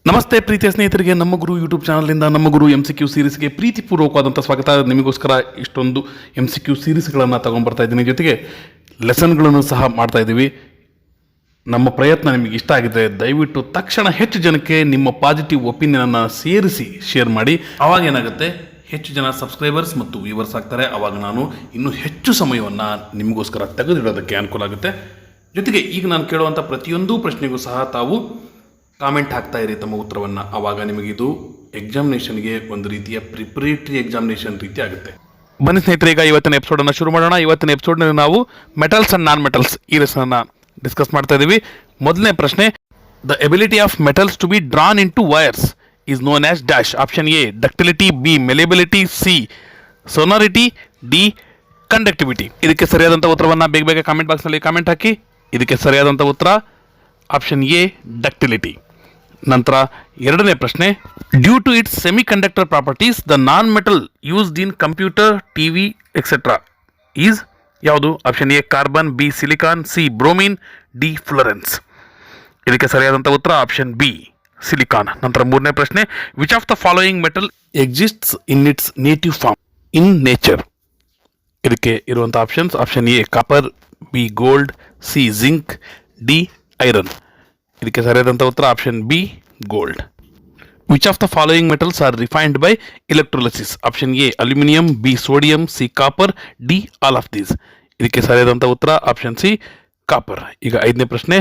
ನಮಸ್ತೆ ಪ್ರೀತಿಯ ಸ್ನೇಹಿತರಿಗೆ, ನಮ್ಮ ಗುರು ಯೂಟ್ಯೂಬ್ ಚಾನಲ್ನಿಂದ ನಮ್ಮ ಗುರು MCQ ಸೀರೀಸ್ಗೆ ಪ್ರೀತಿಪೂರ್ವಕವಾದಂಥ ಸ್ವಾಗತ. ನಿಮಗೋಸ್ಕರ ಇಷ್ಟೊಂದು MCQ ಸೀರೀಸ್ಗಳನ್ನು ತಗೊಂಡ್ಬರ್ತಾ ಇದ್ದೀನಿ, ಜೊತೆಗೆ ಲೆಸನ್ಗಳನ್ನು ಸಹ ಮಾಡ್ತಾ ಇದ್ದೀವಿ. ನಮ್ಮ ಪ್ರಯತ್ನ ನಿಮಗೆ ಇಷ್ಟ ಆಗಿದೆ, ದಯವಿಟ್ಟು ತಕ್ಷಣ ಹೆಚ್ಚು ಜನಕ್ಕೆ ನಿಮ್ಮ ಪಾಸಿಟಿವ್ ಒಪಿನಿಯನನ್ನು ಸೇರಿಸಿ ಶೇರ್ ಮಾಡಿ. ಆವಾಗ ಏನಾಗುತ್ತೆ, ಹೆಚ್ಚು ಜನ ಸಬ್ಸ್ಕ್ರೈಬರ್ಸ್ ಮತ್ತು ವ್ಯೂವರ್ಸ್ ಆಗ್ತಾರೆ. ಆವಾಗ ನಾನು ಇನ್ನೂ ಹೆಚ್ಚು ಸಮಯವನ್ನು ನಿಮಗೋಸ್ಕರ ತೆಗೆದಿಡೋದಕ್ಕೆ ಅನುಕೂಲ ಆಗುತ್ತೆ. ಜೊತೆಗೆ ಈಗ ನಾನು ಕೇಳುವಂಥ ಪ್ರತಿಯೊಂದು ಪ್ರಶ್ನೆಗೂ ಸಹ ತಾವು ಕಾಮೆಂಟ್ ಹಾಕ್ತಾ ಇರಿ ತಮ್ಮ ಉತ್ತರವನ್ನು. ಆವಾಗ ನಿಮಗಿದು ಎಕ್ಸಾಮಿನೇಷನ್ಗೆ ಒಂದು ರೀತಿಯ ಪ್ರಿಪರೇಟರಿ ಎಕ್ಸಾಮಿನೇಷನ್ ರೀತಿ ಆಗುತ್ತೆ. ಬನ್ನಿ ಸ್ನೇಹಿತರೆ, ಈಗ ಇವತ್ತಿನ ಎಪಿಸೋಡನ್ನು ಶುರು ಮಾಡೋಣ. ಇವತ್ತಿನ ಎಪಿಸೋಡ್ನಲ್ಲಿ ನಾವು ಮೆಟಲ್ಸ್ ಆ್ಯಂಡ್ ನಾನ್ ಮೆಟಲ್ಸ್ ಈ ಲೆಸನ್ನ ಡಿಸ್ಕಸ್ ಮಾಡ್ತಾ ಇದ್ದೀವಿ. ಮೊದಲನೇ ಪ್ರಶ್ನೆ, the ability of metals to be drawn into wires is known as dash. Option A ductility, B malleability, C sonority, D conductivity. ಇದಕ್ಕೆ ಸರಿಯಾದಂಥ ಉತ್ತರವನ್ನು ಬೇಗ ಕಾಮೆಂಟ್ ಬಾಕ್ಸ್ನಲ್ಲಿ ಕಾಮೆಂಟ್ ಹಾಕಿ. ಇದಕ್ಕೆ ಸರಿಯಾದಂಥ ಉತ್ತರ ಆಪ್ಷನ್ ಎ ಡಕ್ಟಿಲಿಟಿ. ನಂತರ ಎರಡನೇ ಪ್ರಶ್ನೆ, due to its semiconductor properties the non metal used in computer, TV etcetera is ಯಾವುದು? Option A carbon, B silicon, C bromine, D fluorine. ಇದಕ್ಕೆ ಸರಿಯಾದಂಥ ಉತ್ತರ ಆಪ್ಷನ್ ಬಿ ಸಿಲಿಕಾನ್. ನಂತರ ಮೂರನೇ ಪ್ರಶ್ನೆ, which of the following metal exists in its native form in nature? ಇದಕ್ಕೆ ಇರುವಂಥ options: option A copper, B gold, C zinc, D iron. ಇದಕ್ಕೆ ಸರಿಯಾದಂಥ ಉತ್ತರ option B gold. Which of the following metals are refined by electrolysis? Option A aluminium, B sodium, C copper, D all of these. ಇದಕ್ಕೆ ಸರಿಯಾದಂಥ ಉತ್ತರ option C copper. ಈಗ ಐದನೇ ಪ್ರಶ್ನೆ,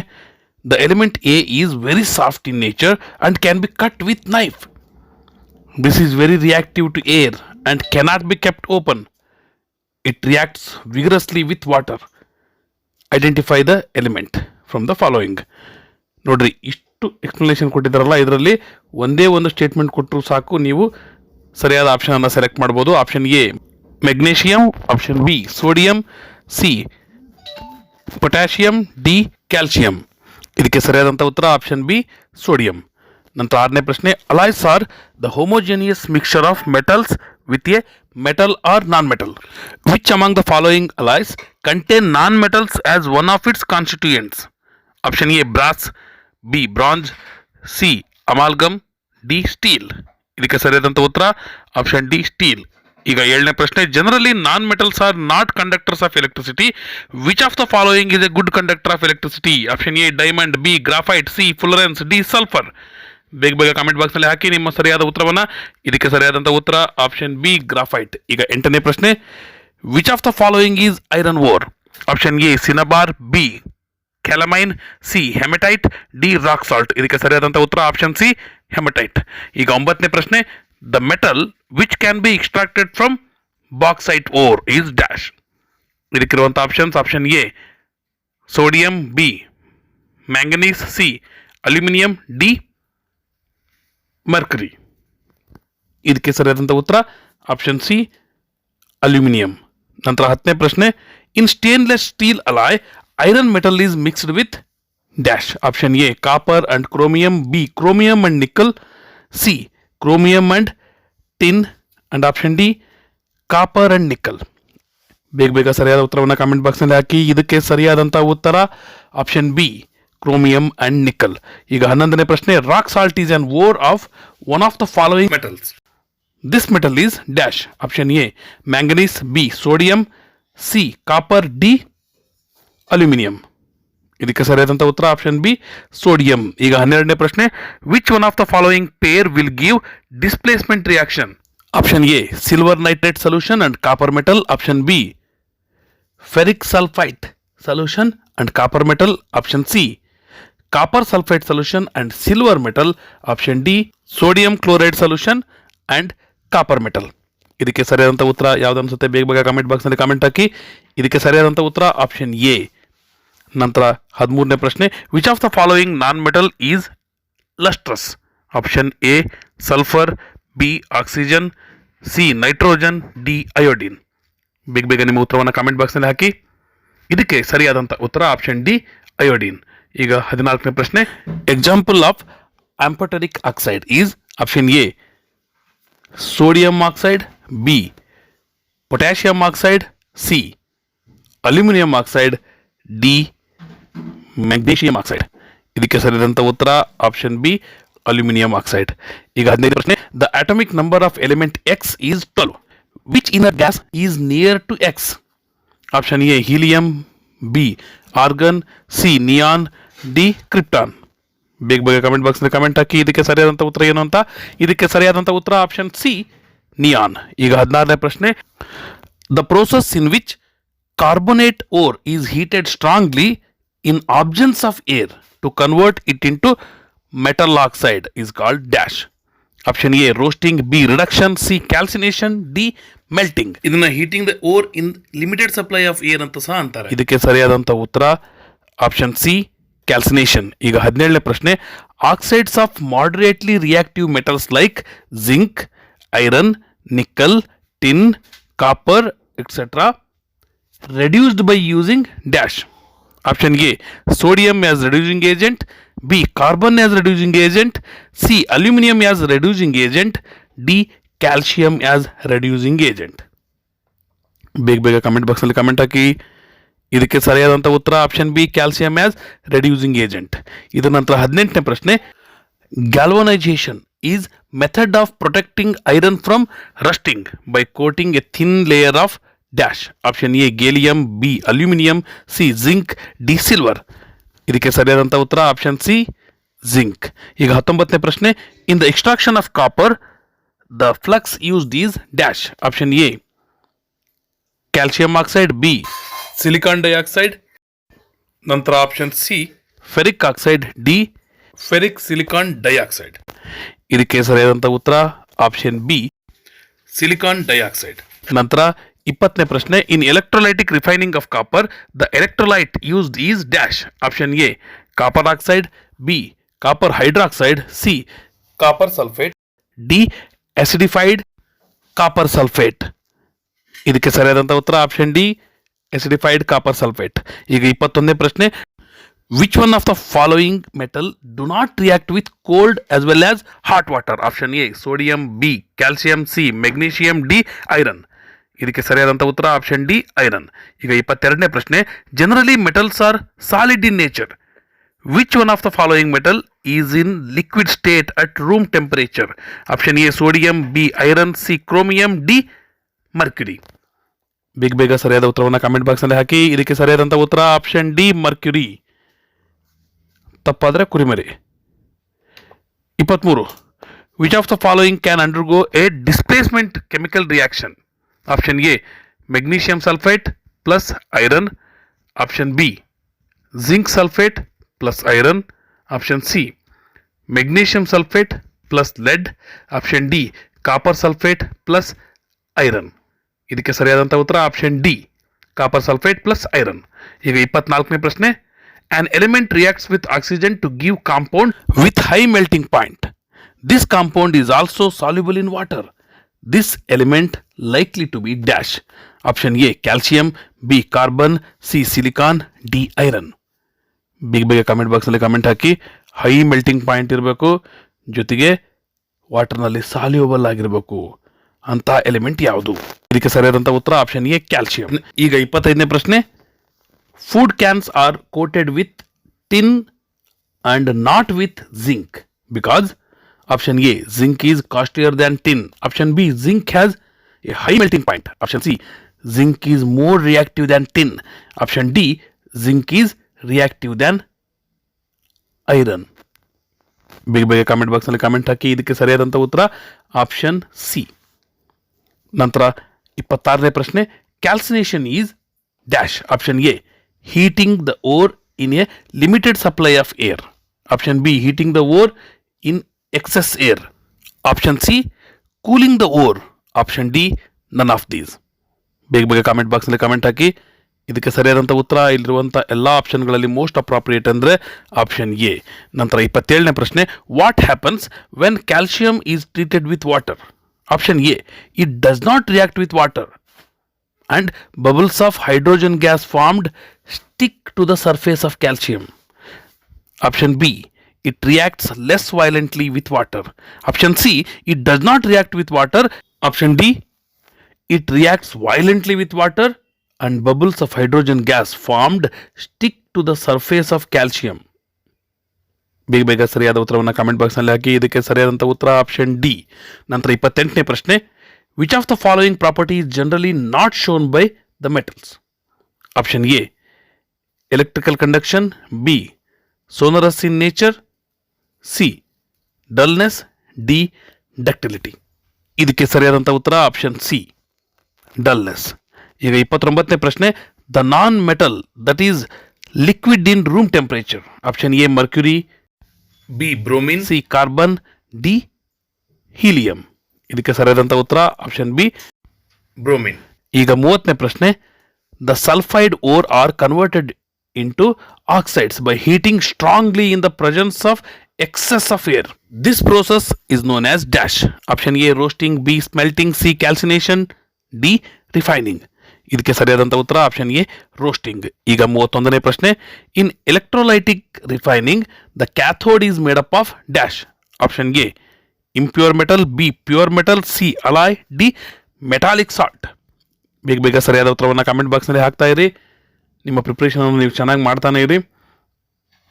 the element A is very soft in nature and can be cut with knife. This is very reactive to air and cannot be kept open. It reacts vigorously with water. Identify the element from the following. ನೋಡ್ರಿ, ಇಷ್ಟು explanation ಕೊಟ್ಟಿದ್ದಾರಲ್ಲ, ಇದರಲ್ಲಿ ಒಂದೇ ಒಂದು statement ಕೊಟ್ಟರು ಸಾಕು, ನೀವು ಸರಿಯಾದ ಆಪ್ಷನನ್ನು ಸೆಲೆಕ್ಟ್ ಮಾಡ್ಬೋದು. Option A magnesium, option B sodium, C potassium, D calcium. ಇದಕ್ಕೆ ಸರಿಯಾದಂಥ ಉತ್ತರ ಆಪ್ಷನ್ ಬಿ ಸೋಡಿಯಂ. ನಂತರ ಆರನೇ ಪ್ರಶ್ನೆ, alloys are the homogeneous mixture of metals with a metal or non-metal. Which among the following alloys contain non-metals as one of its constituents? Option A brass, B bronze, C amalgam, D steel. ಇದಕ್ಕೆ ಸರಿಯಾದಂಥ ಉತ್ತರ option D steel. ಈಗ ಏಳನೇ ಪ್ರಶ್ನೆ, generally non metals are not conductors of electricity. Which of the following is A good conductor of electricity? Option A diamond, B graphite, C fluorine, D sulphur. ಬೇಗ comment ಬಾಕ್ಸ್ನಲ್ಲಿ ಹಾಕಿ ನಿಮ್ಮ ಸರಿಯಾದ ಉತ್ತರವನ್ನು. ಇದಕ್ಕೆ ಸರಿಯಾದಂಥ ಉತ್ತರ ಆಪ್ಷನ್ ಬಿ ಗ್ರಾಫೈಟ್. ಈಗ ಎಂಟನೇ ಪ್ರಶ್ನೆ, which of the following is iron ore? Option A cinnabar, B calamine, C haematite, D rock salt. ಇದಕ್ಕೆ ಸರಿಯಾದಂಥ ಉತ್ತರ ಆಪ್ಷನ್ ಸಿ ಹೆಮಟೈಟ್. ಈಗ ಒಂಬತ್ತನೇ ಪ್ರಶ್ನೆ, the metal which can be extracted from bauxite ore is dash. ಇದಕ್ಕಿರುವಂಥ options: option A sodium, B manganese, C aluminium, D mercury. ಇದಕ್ಕೆ ಸರಿಯಾದಂಥ ಉತ್ತರ ಆಪ್ಷನ್ ಸಿ ಅಲ್ಯೂಮಿನಿಯಂ. ನಂತರ ಹತ್ತನೇ ಪ್ರಶ್ನೆ, in stainless steel alloy iron metal is mixed with dash. Option A copper and chromium, B chromium and nickel, C chromium and tin, and option D copper and nickel. ಬೇಗ ಸರಿಯಾದ ಉತ್ತರವನ್ನು comment ಬಾಕ್ಸ್ನಲ್ಲಿ ಹಾಕಿ. ಇದಕ್ಕೆ ಸರಿಯಾದಂಥ ಉತ್ತರ option B chromium and nickel. ಈಗ 11ನೇ ಪ್ರಶ್ನೆ, rock salt is an ore of one of the following metals. This metal is dash. Option A manganese, B sodium, C copper, D aluminium. ಇದಕ್ಕೆ ಸರಿಯಾದಂಥ ಉತ್ತರ ಆಪ್ಷನ್ ಬಿ ಸೋಡಿಯಂ. ಈಗ 12ನೇ ಪ್ರಶ್ನೆ, which one of the following peer will give displacement reaction? Option A silver nitrate solution and copper metal, option B ferric sulphite solution and copper metal, option C copper sulphite solution and silver metal, option D sodium chloride solution and copper metal. ಇದಕ್ಕೆ ಸರಿಯಾದಂಥ ಉತ್ತರ ಯಾವ್ದು ಅನ್ಸುತ್ತೆ ಬೇಗ comment ಬಾಕ್ಸ್ನಲ್ಲಿ comment ಹಾಕಿ. ಇದಕ್ಕೆ ಸರಿಯಾದಂಥ ಉತ್ತರ ಆಪ್ಷನ್ ಎ. ನಂತರ 13ನೇ ಪ್ರಶ್ನೆ, which of the following non metal is lustrous? Option A sulphur, B oxygen, C nitrogen, D iodine. ಬೇಗ ನಿಮ್ಮ ಉತ್ತರವನ್ನು ಕಾಮೆಂಟ್ ಬಾಕ್ಸ್ನಲ್ಲಿ ಹಾಕಿ. ಇದಕ್ಕೆ ಸರಿಯಾದಂಥ ಉತ್ತರ ಆಪ್ಷನ್ ಡಿ ಅಯೋಡಿನ್. ಈಗ 14ನೇ ಪ್ರಶ್ನೆ, example of ಆಂಫೋಟರಿಕ್ oxide is? Option A sodium oxide, B potassium oxide, C aluminium oxide, D magnesium oxide. ಇದಕ್ಕೆ ಸರಿಯಾದಂಥ ಉತ್ತರ ಆಪ್ಷನ್ ಬಿ ಅಲ್ಯೂಮಿನಿಯಂ ಆಕ್ಸೈಡ್. ಈಗ 15 ಪ್ರಶ್ನೆ, the atomic number of element X is 12. Which inner gas is near to X? Option A helium, B argon, C neon, D krypton. ಬೇಗ comment ಬಾಕ್ಸ್ನಲ್ಲಿ comment ಹಾಕಿ ಇದಕ್ಕೆ ಸರಿಯಾದಂಥ ಉತ್ತರ ಏನು ಅಂತ. ಇದಕ್ಕೆ ಸರಿಯಾದಂಥ ಉತ್ತರ ಆಪ್ಷನ್ ಸಿ ನಿಯಾನ್. ಈಗ 16ನೇ ಪ್ರಶ್ನೆ, the process in which carbonate ore is heated strongly in absence of air to convert it into metal oxide is called dash. Option A roasting, B reduction, C calcination, D melting. ಇದನ್ನ heating the ore in limited supply of air ಅಂತ ಸಹ ಅಂತಾರೆ. ಇದಕ್ಕೆ ಸರಿಯಾದಂಥ ಉತ್ತರ option C calcination. ಈಗ 17ನೇ ಪ್ರಶ್ನೆ, oxides of ಮಾಡರೇಟ್ಲಿ reactive metals like zinc, iron, nickel, tin, copper etcetera reduced by using dash. Option A sodium as reducing agent, B carbon as reducing agent, C aluminum as reducing agent, D calcium as reducing agent. ಬೇಗ comment ಬಾಕ್ಸ್ನಲ್ಲಿ comment ಹಾಕಿ. ಇದಕ್ಕೆ ಸರಿಯಾದಂಥ ಉತ್ತರ option B calcium as reducing agent. ಇದರ ನಂತರ 18ನೇ ಪ್ರಶ್ನೆ, galvanisation is method of protecting iron from rusting by coating a thin layer of dash. Option A gallium, B aluminium, C zinc, D silver. ಇದಕ್ಕೆ ಸರಿಯಾದಂಥ ಉತ್ತರ ಆಪ್ಷನ್ ಸಿ ಜಿಂಕ್. ಈಗ 19ನೇ ಪ್ರಶ್ನೆ, in the extraction of copper the flux used is dash. Option A calcium oxide, B silicon dioxide, ನಂತರ option C ferric oxide, D ferric silicon dioxide. ಇದಕ್ಕೆ ಸರಿಯಾದಂಥ ಉತ್ತರ ಆಪ್ಷನ್ ಬಿ ಸಿಲಿಕಾನ್ ಡೈಆಕ್ಸೈಡ್. ನಂತರ 20ನೇ ಪ್ರಶ್ನೆ, in electrolytic refining of copper the electrolyte used is dash. Option A copper oxide, B copper hydroxide, C copper sulphate, D acidified copper sulphate. ಇದಕ್ಕೆ ಸರಿಯಾದಂಥ ಉತ್ತರ option D acidified copper sulphate. ಈಗ 21ನೇ ಪ್ರಶ್ನೆ, which one of the following metal do not react with cold as well as hot water? Option A sodium, B calcium, C magnesium, D iron. ಇದಕ್ಕೆ ಸರಿಯಾದಂಥ ಉತ್ತರ option D iron. ಈಗ 22ನೇ ಪ್ರಶ್ನೆ, generally metals are solid in nature. Which one of the following metal is in liquid state at room temperature? Option A sodium, B iron, C chromium, D Mercury. ಬೇಗ ಸರಿಯಾದ ಉತ್ತರವನ್ನು comment ಬಾಕ್ಸ್ನಲ್ಲಿ ಹಾಕಿ. ಇದಕ್ಕೆ ಸರಿಯಾದಂಥ ಉತ್ತರ ಆಪ್ಷನ್ ಡಿ ಮರ್ಕ್ಯುರಿ. ತಪ್ಪಾದರೆ ಕುರಿಮರಿ. 23, which of the following can undergo a displacement chemical reaction? Option A magnesium sulphate plus iron, option B zinc sulphate plus iron, option C magnesium sulphate plus lead, option D copper sulphate plus iron. ಇದಕ್ಕೆ ಸರಿಯಾದಂಥ ಉತ್ತರ option D copper sulphate plus iron. ಈಗ 24ನೇ ಪ್ರಶ್ನೆ, an element reacts with oxygen to give compound with high melting point. This compound is also soluble in water. This element likely to be dash. Option A calcium, B carbon, C silicon, D iron. ಬೇಗ comment ಬಾಕ್ಸ್ನಲ್ಲಿ comment ಹಾಕಿ. High melting point ಇರಬೇಕು, ಜೊತೆಗೆ ವಾಟರ್ನಲ್ಲಿ soluble ಆಗಿರಬೇಕು ಅಂತ element ಯಾವುದು? ಇದಕ್ಕೆ ಸರಿಯಾದಂಥ ಉತ್ತರ ಆಪ್ಷನ್ ಎ ಕ್ಯಾಲ್ಸಿಯಂ. ಈಗ 25ನೇ ಪ್ರಶ್ನೆ, food cans are coated with tin and not with zinc because option A zinc is costlier than tin, option B zinc has a high melting point, option C zinc is more reactive than tin, option D zinc is reactive than iron. ಬೇಗ comment ಬಾಕ್ಸ್ನಲ್ಲಿ comment ಹಾಕಿ. ಇದಕ್ಕೆ ಸರಿಯಾದಂಥ ಉತ್ತರ option C. ನಂತರ 26ನೇ ಪ್ರಶ್ನೆ, calcination is dash. Option A heating the ore in a limited supply of air, option B heating the ore in excess air, option C cooling the ore, option D none of these. ಬೇಗ comment ಬಾಕ್ಸ್ನಲ್ಲಿ comment ಹಾಕಿ. ಇದಕ್ಕೆ ಸರಿಯಾದಂಥ ಉತ್ತರ ಇಲ್ಲಿರುವಂಥ ಎಲ್ಲ ಆಪ್ಷನ್ಗಳಲ್ಲಿ most appropriate ಅಂದರೆ option A. ನಂತರ 27ನೇ ಪ್ರಶ್ನೆ, what happens when calcium is treated with water? Option A it does not react with water and bubbles of hydrogen gas formed stick to the surface of calcium. Option B it reacts less violently with water. Option C it does not react with water. Option D it reacts violently with water and bubbles of hydrogen gas formed stick to the surface of calcium. ಬೇಗ ಬೇಗ ಸರಿಯಾದ ಉತ್ತರವನ್ನು comment ಬಾಕ್ಸ್ನಲ್ಲಿ ಹಾಕಿ. ಇದಕ್ಕೆ ಸರಿಯಾದಂಥ ಉತ್ತರ option D. ನಂತರ 28ನೇ ಪ್ರಶ್ನೆ, which of the following property is generally not shown by the metals? Option A electrical conduction, B sonorous in nature, C dullness, D ductility. ಇದಕ್ಕೆ ಸರಿಯಾದಂಥ ಉತ್ತರ ಆಪ್ಷನ್ ಸಿ ಡಲ್ನೆಸ್. ಈಗ 29ನೇ ಪ್ರಶ್ನೆ, the non metal that is liquid in room temperature? Option A mercury, B bromine, C carbon, D helium. ಇದಕ್ಕೆ ಸರಿಯಾದಂಥ ಉತ್ತರ option B bromine. ಈಗ 30ನೇ ಪ್ರಶ್ನೆ, the sulphide ore are converted into oxides by heating strongly in the presence of excess of air. This process is known as dash. Option A roasting, B smelting, C calcination, D refining. ಇದಕ್ಕೆ ಸರಿಯಾದಂಥ ಉತ್ತರ option A roasting. ಈಗ 31ನೇ ಪ್ರಶ್ನೆ, in electrolytic refining the cathode is made up of dash? Option A impure metal, B pure metal, C alloy, D metallic salt. ಬೇಗ ಬೇಗ ಸರಿಯಾದ ಉತ್ತರವನ್ನು ಕಾಮೆಂಟ್ ಬಾಕ್ಸ್ನಲ್ಲಿ ಹಾಕ್ತಾ ಇರಿ. ನಿಮ್ಮ ಪ್ರಿಪ್ರೇಷನನ್ನು ನೀವು ಚೆನ್ನಾಗಿ ಮಾಡ್ತಾನೆ ಇರಿ.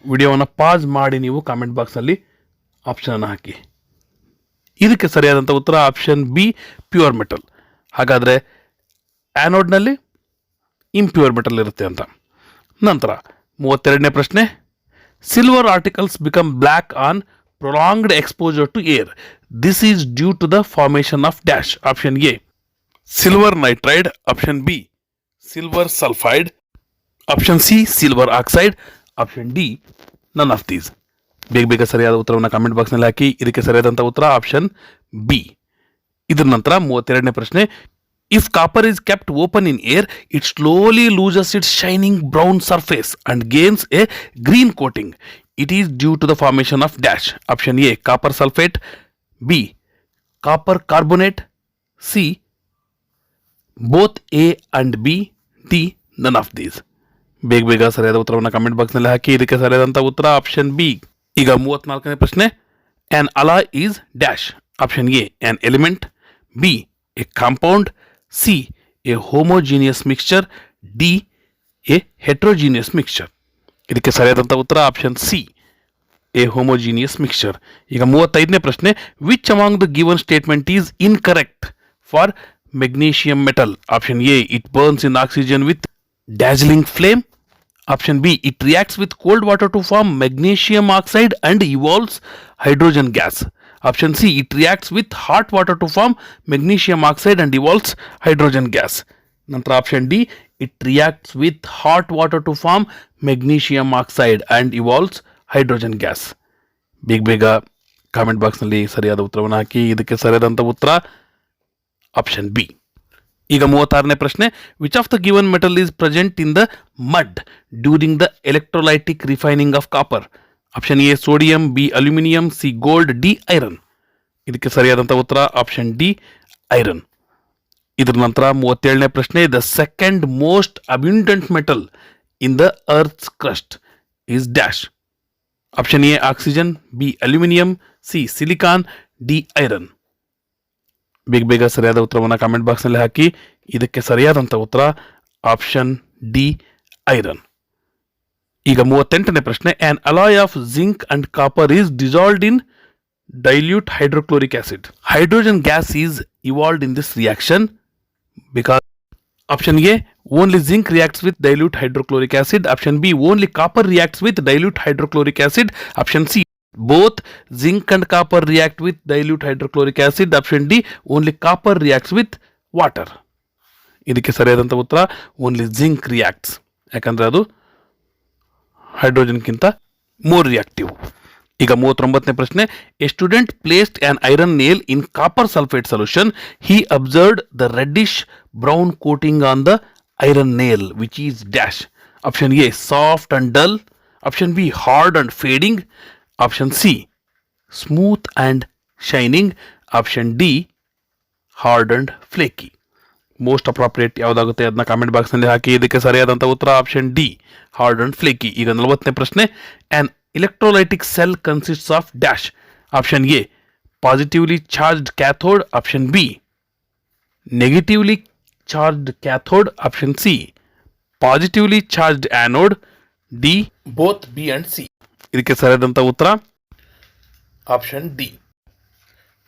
ವಿಡಿಯೋವನ್ನು ಪಾಸ್ ಮಾಡಿ ನೀವು ಕಾಮೆಂಟ್ ಬಾಕ್ಸಲ್ಲಿ ಆಪ್ಷನನ್ನು ಹಾಕಿ. ಇದಕ್ಕೆ ಸರಿಯಾದಂಥ ಉತ್ತರ ಆಪ್ಷನ್ ಬಿ ಪ್ಯೂರ್ ಮೆಟಲ್. ಹಾಗಾದರೆ ಆ್ಯನೋಡ್ನಲ್ಲಿ ಇಂಪ್ಯೂರ್ ಮೆಟಲ್ ಇರುತ್ತೆ ಅಂತ. ನಂತರ 32ನೇ ಪ್ರಶ್ನೆ, silver articles become black on prolonged exposure to air. This is due to the formation of dash? Option A silver nitride, option B silver sulphide, option C silver oxide, option D none of these. ಬೇಗ ಬೇಗ ಸರಿಯಾದ ಉತ್ತರವನ್ನು comment ಬಾಕ್ಸ್ನಲ್ಲಿ ಹಾಕಿ. ಇದಕ್ಕೆ ಸರಿಯಾದಂಥ ಉತ್ತರ option B. ಇದರ ನಂತರ 32ನೇ ಪ್ರಶ್ನೆ, if copper is kept open in air it slowly loses its shining brown surface and gains a green coating. It is due to the formation of dash? Option A copper sulphate, B copper carbonate, C both A and B, D none of these. ಬೇಗ ಬೇಗ ಸರಿಯಾದ ಉತ್ತರವನ್ನು comment ಬಾಕ್ಸ್ನಲ್ಲಿ ಹಾಕಿ. ಇದಕ್ಕೆ ಸರಿಯಾದಂಥ ಉತ್ತರ option B. ಈಗ 34ನೇ ಪ್ರಶ್ನೆ, an alloy is dash? Option A an element, B a compound, C a homogeneous mixture, D a heterogeneous mixture. ಇದಕ್ಕೆ ಸರಿಯಾದಂಥ ಉತ್ತರ option C a homogeneous mixture. ಈಗ 35ನೇ ಪ್ರಶ್ನೆ, which among the given statement is incorrect for magnesium metal? Option A it burns in oxygen with dazzling flame. Option B it reacts with cold water to form magnesium oxide and evolves hydrogen gas. Option C it reacts with hot water to form magnesium oxide and evolves hydrogen gas. Nantra option D it reacts with hot water to form magnesium oxide and evolves hydrogen gas. ಬೇಗ ಬೇಗ comment ಬಾಕ್ಸ್ನಲ್ಲಿ ಸರಿಯಾದ ಉತ್ತರವನ್ನು ಹಾಕಿ. ಇದಕ್ಕೆ ಸರಿಯಾದಂಥ ಉತ್ತರ option B. ಈಗ 36ನೇ ಪ್ರಶ್ನೆ, which of the given metal is present in the mud during the electrolytic refining of copper? Option A sodium, B aluminium, C gold, D iron. ಇದಕ್ಕೆ ಸರಿಯಾದಂಥ ಉತ್ತರ ಆಪ್ಷನ್ ಡಿ ಐರನ್. ಇದರ ನಂತರ 37ನೇ ಪ್ರಶ್ನೆ, the second most abundant metal in the earth's crust is dash? Option A oxygen, B aluminium, C silicon, D iron. ಬೇಗ ಬೇಗ ಸರಿಯಾದ ಉತ್ತರವನ್ನು ಕಾಮೆಂಟ್ ಬಾಕ್ಸ್ನಲ್ಲಿ ಹಾಕಿ. ಇದಕ್ಕೆ ಸರಿಯಾದಂಥ ಉತ್ತರ ಆಪ್ಷನ್ ಡಿ ಐರನ್. ಈಗ 38ನೇ ಪ್ರಶ್ನೆ, an alloy of zinc and copper is dissolved in dilute hydrochloric acid. Hydrogen gas is evolved in this reaction because? Option A only zinc reacts with dilute hydrochloric acid, option B only copper reacts with dilute hydrochloric acid, option C both zinc and copper react with dilute hydrochloric acid, option D only copper reacts with water. ಇದಕ್ಕೆ ಸರಿಯಾದಂಥ ಉತ್ತರ only zinc reacts, ಯಾಕಂದರೆ ಅದು ಹೈಡ್ರೋಜನ್ಗಿಂತ more reactive. ಈಗ 39ನೇ ಪ್ರಶ್ನೆ, a student placed an iron nail in copper sulphate solution. He observed the reddish brown coating on the iron nail which is dash? Option A soft and dull, option B hard and fading, option C smooth and shining, option D hard and flaky. Most appropriate ಯಾವುದಾಗುತ್ತೆ ಅದನ್ನ comment ಬಾಕ್ಸ್ನಲ್ಲಿ ಹಾಕಿ. ಇದಕ್ಕೆ ಸರಿಯಾದಂಥ ಉತ್ತರ option D hard and flaky. ಈಗ 40ನೇ ಪ್ರಶ್ನೆ, an electrolytic cell consists of dash? Option A positively charged cathode, option B negatively charged cathode, option C positively charged anode, D both B and C. ಇದಕ್ಕೆ ಸರಿಯಾದಂಥ ಉತ್ತರ option D.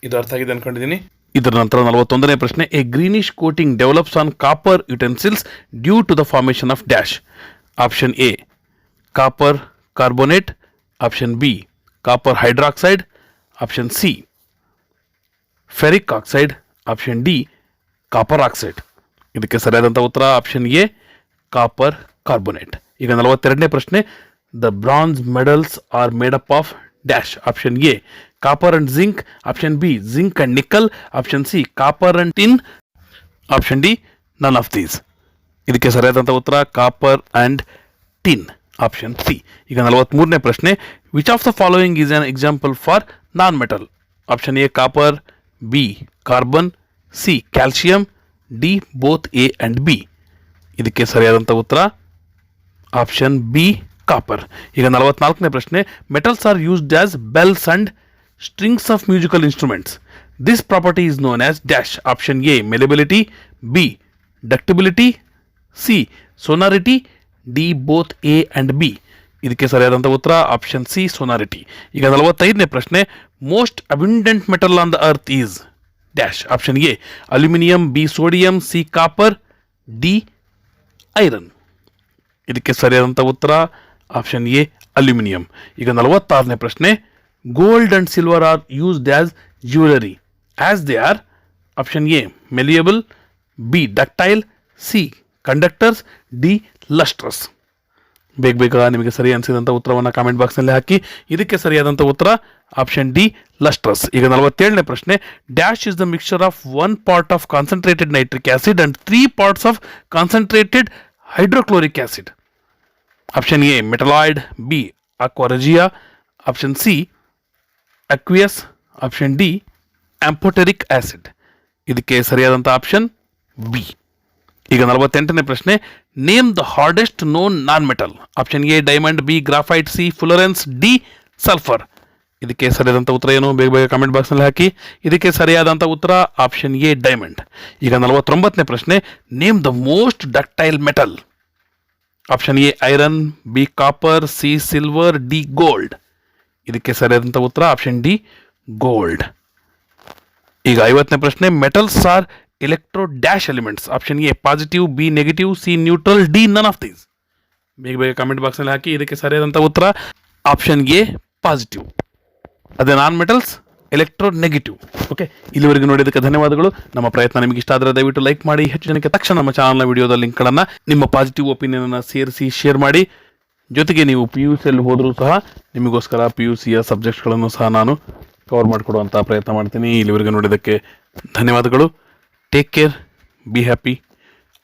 ಇದು ಅರ್ಥ ಆಗಿದೆ ಅನ್ಕೊಂಡಿದ್ದೀನಿ. ಇದರ ನಂತರ 41ನೇ ಪ್ರಶ್ನೆ. A greenish coating develops on copper utensils due to the formation of dash. Option A copper carbonate, option B copper hydroxide, option C ferric oxide, option D copper oxide. ಇದಕ್ಕೆ ಸರಿಯಾದಂಥ ಉತ್ತರ ಆಪ್ಷನ್ ಎ ಕಾಪರ್ ಕಾರ್ಬೋನೇಟ್. ಈಗ 42ನೇ ಪ್ರಶ್ನೆ. The bronze medals are made up of dash. Option A copper and zinc, option B zinc and nickel, option C copper and tin, option D none of these. ಇದಕ್ಕೆ ಸರಿಯಾದಂಥ ಉತ್ತರ copper and tin, option C. ಈಗ 43ನೇ ಪ್ರಶ್ನೆ. Which of the following is an example for non metal. Option A copper, B carbon, C calcium, D both A and B. ಇದಕ್ಕೆ ಸರಿಯಾದಂಥ ಉತ್ತರ option B copper. ಈಗ 44ನೇ ಪ್ರಶ್ನೆ. Metals are used as bells and strings of musical instruments. This property is known as dash. Option A malleability, B ductility, C sonority, D both A and B. ಇದಕ್ಕೆ ಸರಿಯಾದಂಥ ಉತ್ತರ option C sonority. ಈಗ 45ನೇ ಪ್ರಶ್ನೆ. Most abundant metal on the earth is dash. Option A aluminium, B sodium, C copper, D iron. ಇದಕ್ಕೆ ಸರಿಯಾದಂಥ ಉತ್ತರ option A aluminium. ಈಗ 46ನೇ ಪ್ರಶ್ನೆ. Gold and silver or used as jewellery as they are. Option A malleable, B ductile, C conductors, D lustrous. ಬೇಗ ನಿಮಗೆ ಸರಿ ಅನಿಸಿದಂಥ ಉತ್ತರವನ್ನು ಕಾಮೆಂಟ್ ಬಾಕ್ಸ್ನಲ್ಲಿ ಹಾಕಿ. ಇದಕ್ಕೆ ಸರಿಯಾದಂಥ ಉತ್ತರ ಆಪ್ಷನ್ ಡಿ ಲಸ್ಟ್ರಸ್. ಈಗ 47ನೇ ಪ್ರಶ್ನೆ. Dash is the mixture of 1 part of concentrated nitric acid and 3 parts of concentrated hydrochloric acid. Option A metalloid, B aqua regia, option C aqueous, option D amphoteric acid. ಇದಕ್ಕೆ ಸರಿಯಾದಂಥ ಆಪ್ಷನ್ ಬಿ. ಈಗ 48ನೇ ಪ್ರಶ್ನೆ. Name the hardest known non metal. Option A diamond, B graphite, C fluorine, D sulphur. ಇದಕ್ಕೆ ಸರಿಯಾದಂಥ ಉತ್ತರ ಏನು? ಬೇಗ ಕಾಮೆಂಟ್ ಬಾಕ್ಸ್ನಲ್ಲಿ ಹಾಕಿ. ಇದಕ್ಕೆ ಸರಿಯಾದಂಥ ಉತ್ತರ ಆಪ್ಷನ್ ಎ ಡೈಮಂಡ್. ಈಗ 49ನೇ ಪ್ರಶ್ನೆ. Name the most ductile metal. Option A iron, B copper, C silver, D gold. ಇದಕ್ಕೆ ಸರಿಯಾದಂಥ ಉತ್ತರ ಆಪ್ಷನ್ ಡಿ ಗೋಲ್ಡ್. ಈಗ 50ನೇ ಪ್ರಶ್ನೆ. Metals R electro dash elements. Option A positive, B negative, C neutral, D none of these. ಬೇಗ comment ಬಾಕ್ಸ್ನಲ್ಲಿ ಹಾಕಿ. ಇದಕ್ಕೆ ಸರಿಯಾದಂಥ ಉತ್ತರ ಆಪ್ಷನ್ ಎ ಪಾಸಿಟಿವ್. ಅದೇ non metals electro negative. Okay, ಇಲ್ಲಿವರೆಗೂ ನೋಡಿದ್ದಕ್ಕೆ ಧನ್ಯವಾದಗಳು. ನಮ್ಮ ಪ್ರಯತ್ನ ನಿಮಗೆ ಇಷ್ಟ ಆದರೆ ದಯವಿಟ್ಟು ಲೈಕ್ ಮಾಡಿ. ಹೆಚ್ಚು ಜನಕ್ಕೆ ತಕ್ಷಣ ನಮ್ಮ ಚಾನಲ್ನ ವಿಡಿಯೋದ ಲಿಂಕ್ಗಳನ್ನು ನಿಮ್ಮ ಪಾಸಿಟಿವ್ ಒಪಿನಿಯನನ್ನು ಸೇರಿಸಿ ಶೇರ್ ಮಾಡಿ. ಜೊತೆಗೆ ನೀವು PUCಯಲ್ಲಿ ಹೋದರೂ ಸಹ ನಿಮಗೋಸ್ಕರ PUCಯ ಸಬ್ಜೆಕ್ಟ್ಸ್ಗಳನ್ನು ಸಹ ನಾನು ಕವರ್ ಮಾಡಿಕೊಡುವಂಥ ಪ್ರಯತ್ನ ಮಾಡ್ತೀನಿ. ಇಲ್ಲಿವರೆಗೂ ನೋಡಿದ್ದಕ್ಕೆ ಧನ್ಯವಾದಗಳು. Take care, be happy,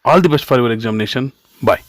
all the best for your examination. Bye.